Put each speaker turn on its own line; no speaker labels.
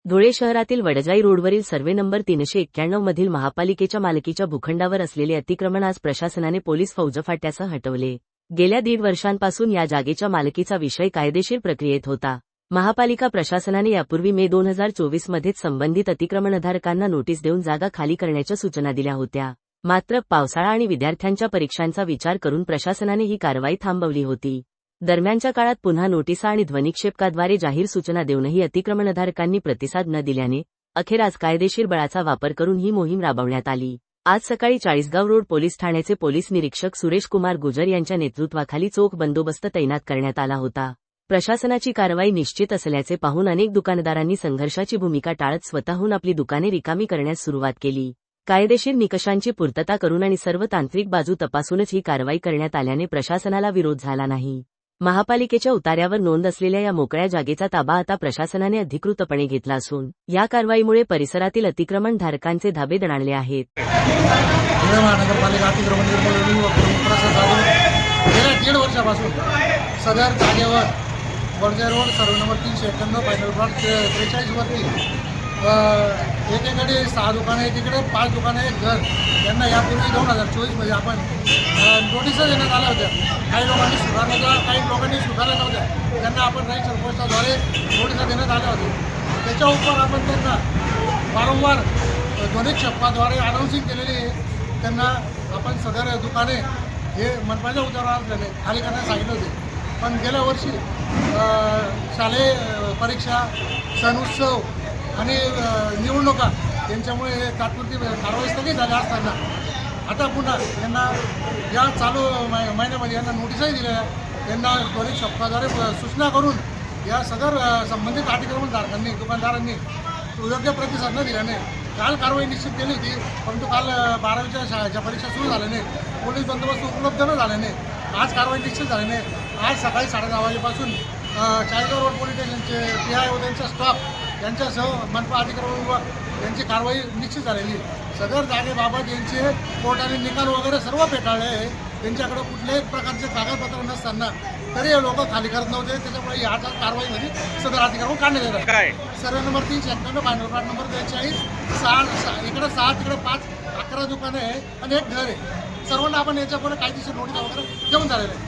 धुळे शहरातील वडजाई रोडवरील सर्वे नंबर 391 मधील महापालिकेच्या मालकीच्या भूखंडावर असलेले अतिक्रमण आज प्रशासनाने पोलीस फौजफाट्यासह हटवले। गेल्या 1.5 वर्षांपासून या जागेच्या मालकीचा विषय कायदेशीर प्रक्रियेत होता। महापालिका प्रशासनाने यापूर्वी मे 2024 मध्येच संबंधित अतिक्रमणधारकांना नोटीस देऊन जागा खाली करण्याच्या सूचना दिल्या होत्या। मात्र पावसाळा आणि विद्यार्थ्यांच्या परीक्षांचा विचार करून प्रशासनाने ही कारवाई थांबवली होती। दरम्यानच्या काळात पुन्हा नोटिसा आणि ध्वनिक्षेपकाद्वारे जाहीर सूचना देऊनही अतिक्रमणधारकांनी प्रतिसाद न दिल्याने अखेर आज कायदेशीर बळाचा वापर करून ही मोहीम राबवण्यात आली। आज सकाळी चाळीसगाव रोड पोलीस ठाण्याचे पोलीस निरीक्षक सुरेश कुमार गुजर यांच्या नेतृत्वाखाली चोख बंदोबस्त तैनात करण्यात आला होता। प्रशासनाची कारवाई निश्चित असल्याचे पाहून अनेक दुकानदारांनी संघर्षाची भूमिका टाळत स्वतःहून आपली दुकाने रिकामी करण्यास सुरुवात केली। कायदेशीर निकषांची पूर्तता करून आणि सर्व तांत्रिक बाजू तपासूनच ही कारवाई करण्यात आल्याने प्रशासनाला विरोध झाला नाही। महापालिकेच्या उतार्यावर नोंद असलेल्या या मोकळ्या जागेचा ताबा आता प्रशासनाने अधिकृतपणे घेतला असून या कारवाईमुळे परिसरातील अतिक्रमणधारकांचे धाबे दणाणले आहेत।
धुळे महानगरपालिका अतिक्रमण निर्मूलन व प्रशासन गेल्या 1.5 वर्षापासून सदर जागेवर Wadjai road survey number 391 final plot 43 वरती एकीकडे 6 दुकानं आहेत, तिकडे 5 दुकानं आहेत घर। त्यांना यापूर्वी 2024 मध्ये आपण नोटिसा देण्यात आल्या होत्या। काही लोकांनी स्वीकारल्या, काही लोकांनी स्वीकारल्या नव्हत्या। त्यांना आपण राईट सरपोस्टाद्वारे नोटिसा देण्यात आल्या होत्या। त्याच्या उपर आपण त्यांना वारंवार ध्वनिक्षेपकाद्वारे अनाउन्सिंग केलेली आहे। त्यांना आपण सदर दुकाने हे मनपाच्या उतारावर असल्याने खाली करण्यास सांगितले होते। पण गेल्या वर्षी शालेय परीक्षा, सण उत्सव आणि निवडणुका यांच्यामुळे हे तात्पुरती कारवाई स्थगित झाल्या असताना आता पुन्हा यांना या चालू महिन्यामध्ये यांना नोटिसही दिल्या, त्यांना त्वरित शब्दाद्वारे सूचना करून या सदर संबंधित अतिक्रमणधारकांनी दुकानदारांनी योग्य प्रतिसाद न दिल्याने काल कारवाई निश्चित केली होती। परंतु काल 12वीच्या शाळेच्या परीक्षा सुरू झाल्याने पोलीस बंदोबस्त उपलब्ध न झाल्याने आज कारवाई निश्चित झाल्याने आज सकाळी 10:30 वाजेपासून चाळीसगाव रोड पोलीस स्टेशनचे PI व त्यांचा स्टाफ यांच्यासह मनपा अतिक्रमण विभाग यांची कारवाई निश्चित झालेली। सदर जागेबाबत यांचे कोर्टाने निकाल वगैरे सर्व फेटाळले आहे। त्यांच्याकडे कुठल्याही प्रकारचे कागदपत्र नसताना तरी हे लोक खाली करत नव्हते। त्याच्यामुळे या कारवाईमध्ये सदर अतिक्रमण काढण्यात येत आहे। सर्वे नंबर 391 फायनल प्लॉट नंबर 42 इकडे 6 तिकडे 5 11 दुकानं आहे आणि एक घर आहे। सर्वांना आपण याच्यापुढे कायदेशीर नोटीस वगैरे देऊन झालेलं आहे।